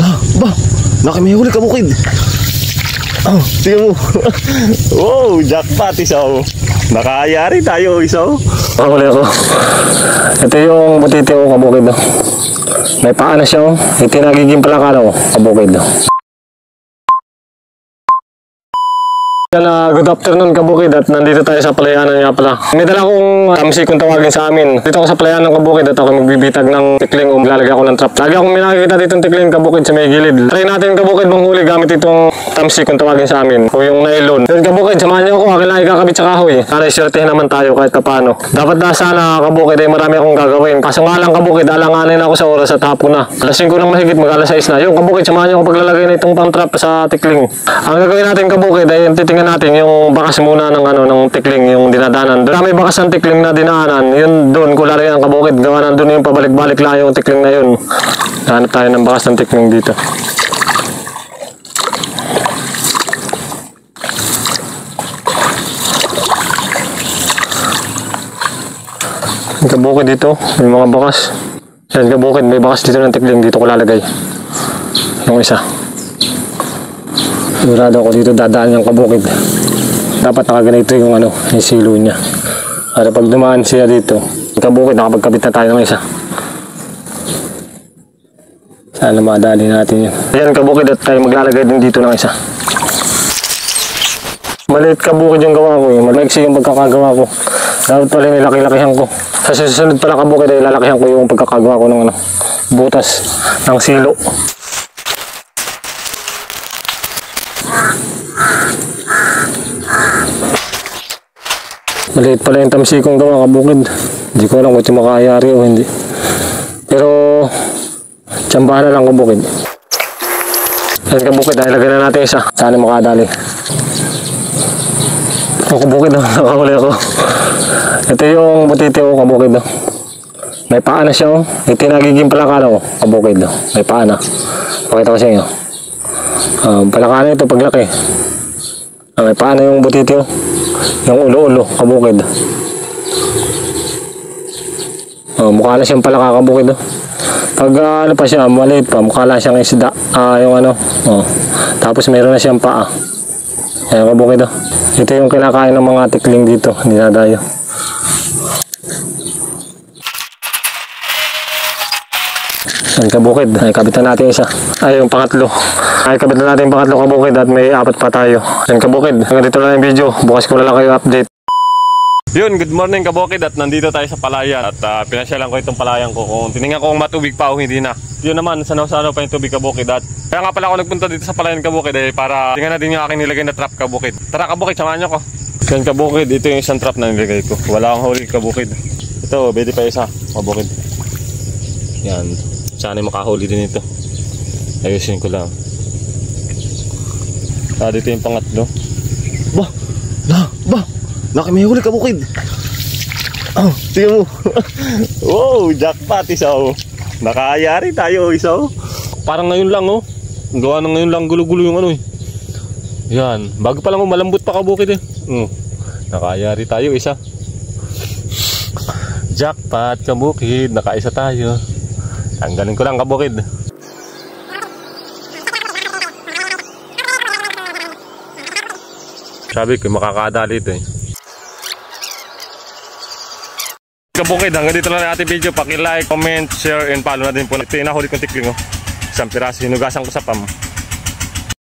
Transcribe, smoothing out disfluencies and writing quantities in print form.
Bah, bah, may huli kabukid. Oh, tingnan mo. Wow, jackpot isa oh. Nakayari tayo isa oh. Huli ako. Ito yung butiti ko kabukid oh. May paa na siya oh. Ito yung nagiging palakala oh, kabukid oh. Good afternoon kabukid at nandito tayo sa palayanan nga pala. May dala akong tamsi kung tawagin sa amin. Dito ako sa palayanan kabukid at ako magbibitag ng tikling o maglalagay ako ng trap. Lagi akong minakikita dito ng tikling kabukid sa may gilid. Try natin kabukid manghuli gamit itong tamsi kung tawagin sa amin o yung nylon. Yun kabukid, samahan niyo ako. Akin lang ikakabit sa kahoy. Para isyertehin naman tayo kahit kapano. Dapat na sana kabukid ay marami akong gagawin. Kaso nga lang kabukid, alanganin ako sa oras at hapon na. Alas 5 nang mahigit, mag-alas 6 na. Yung kabukid, samahan niyo ako paglalagay na itong pang trap sa tikling. Ang gagawin natin kabukid ay titingnan natin yung bakas muna ng ng tikling yung dinadanan. Doon may bakas ng tikling na dinaanan, yun doon ko lalagyan ang kabukid. Gawa na doon yung pabalik-balik lang yung tikling na yun. Hanap tayo ng bakas ng tikling dito. Yung kabukid dito, may mga bakas. Yan kabukid, may bakas dito ng tikling, dito ko lalagay. Yung isa. Sigurado ako dito dadaan yung kabukid. Dapat nakaganito yung yung silo niya. Para pag dumaan siya dito, kabukid, nakapagkabit na tayo ng isa. Sana madali natin yun. Ayan kabukid at tayo maglalagay din dito ng isa. Maliit kabukid yung gawa ko eh. Malaiksi yung pagkakagawa ko. Dapat pala nilaki-lakihan ko. Sa susunod pala kabukid ay lalakihan ko yung pagkakagawa ko ng butas ng silo. Maliit pala yung tamsi kong gawa kabukid. Hindi ko alam kung makayari o hindi. Pero tsambahan na lang kabukid. Yan kabukid, ilagay na natin isa. Sana makadali. O kabukid, nakahuli ako. Ito yung butiti ko kabukid. May paa na siya. Ito yung nagiging palakala ko kabukid. May paa na. Pakita ko sa inyo. Palakala ito paglaki. May paa na yung butiti ko. Yung ulo-ulo, kabukid. Mukha na siyang palaka kabukid. Pag pa siya, maliit pa, mukha lang siyang isda. Yung tapos mayroon na siyang paa. Ayan kabukid. Ito yung kinakain ng mga tikling dito, dinadayo. Ayan kabukid, ay kabitan natin isa. Ay yung pangatlo. Ay kabitan natin yung pangatlo kabukid at may apat pa tayo. Ayan kabukid, hanggang dito lang yung video. Bukas ko na lang kayo update. Yun, good morning kabukid at nandito tayo sa palayan. At pinasyalan ko itong palayan ko kung tinignan ko kung matubig pa o hindi na. Yun naman, sanaw-sanaw pa yung tubig kabukid. At kaya nga pala ako nagpunta dito sa palayan kabukid para tingnan natin yung aking nilagay na trap kabukid. Tara kabukid, samahan nyo ko. Yan kabukid, ito yung isang trap na nilagay ko. Wala akong huli kabukid. Ito, pwede pa isa kabukid. Yan. Sana makahuli din ito. Ayusin ko lang. Dito yung pangatlo. May huli kabukid. Tingnan mo. Wow, jackpot isa oh. Nakayari tayo isa oh. Parang ngayon lang oh. Gawa ng ngayon lang gulo-gulo yung Yan, bago pa lang malambot pa kabukid eh. Nakayari tayo isa. Jackpot kabukid, nakaisa tayo. Tanggalin ko lang kabukid. Sabi ko makakadali ito eh. Kabukid, hanggang dito lang ang ating video. Paki-like, comment, share, and follow na din po. Ito yung nahuli kong tikling oh. Isang piraso, hinugasan ko sa pam.